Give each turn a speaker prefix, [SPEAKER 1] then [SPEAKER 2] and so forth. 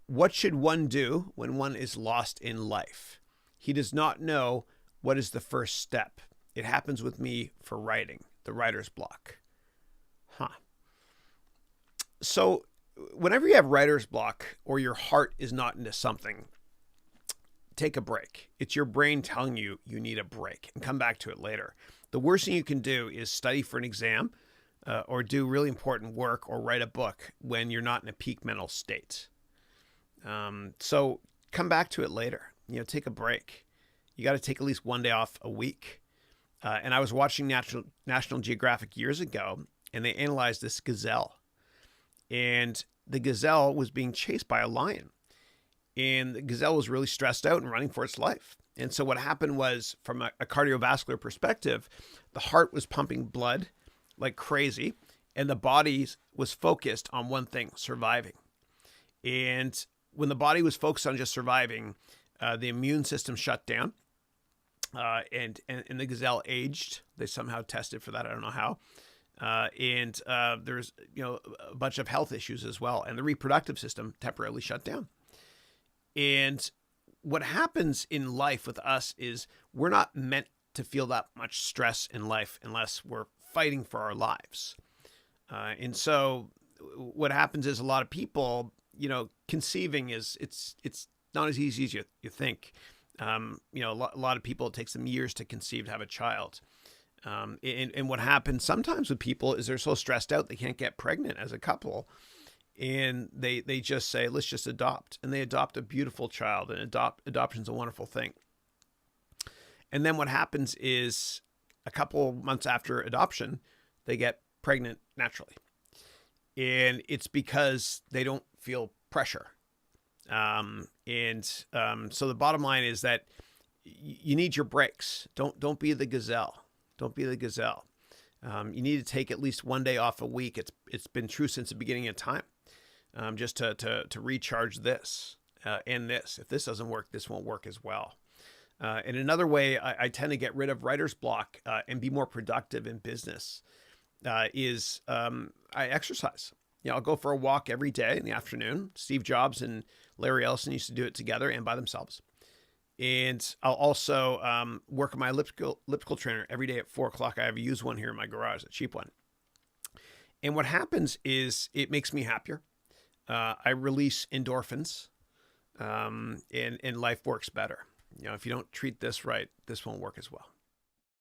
[SPEAKER 1] What should one do when one is lost in life? He does not know what is the first step. It happens with me for writing, the writer's block. Huh. So, whenever you have writer's block or your heart is not into something, take a break. It's your brain telling you you need a break and come back to it later. The worst thing you can do is study for an exam or do really important work or write a book when you're not in a peak mental state. So come back to it later. Take a break. You got to take at least one day off a week. And I was watching National Geographic years ago, and they analyzed this gazelle. And the gazelle was being chased by a lion. And the gazelle was really stressed out and running for its life. And so what happened was, from a cardiovascular perspective, the heart was pumping blood like crazy, and the body was focused on one thing: surviving. And when the body was focused on just surviving, the immune system shut down, and the gazelle aged. They somehow tested for that. I don't know how. And there's a bunch of health issues as well, and the reproductive system temporarily shut down. And what happens in life with us is we're not meant to feel that much stress in life unless we're fighting for our lives. And so what happens is a lot of people, conceiving it's not as easy as you think. A lot of people, it takes them years to conceive, to have a child. And what happens sometimes with people is they're so stressed out they can't get pregnant as a couple. And they just say, let's just adopt. And they adopt a beautiful child, and adoption's a wonderful thing. And then what happens is a couple months after adoption, they get pregnant naturally. And it's because they don't feel pressure. So the bottom line is that you need your breaks. Don't be the gazelle. Don't be the gazelle. You need to take at least one day off a week. It's been true since the beginning of time. Just to recharge this and this. If this doesn't work, this won't work as well. And another way I tend to get rid of writer's block and be more productive in business is I exercise. I'll go for a walk every day in the afternoon. Steve Jobs and Larry Ellison used to do it together and by themselves. And I'll also work on my elliptical trainer every day at 4:00. I have a used one here in my garage, a cheap one. And what happens is it makes me happier. I release endorphins, and life works better. If you don't treat this right, this won't work as well.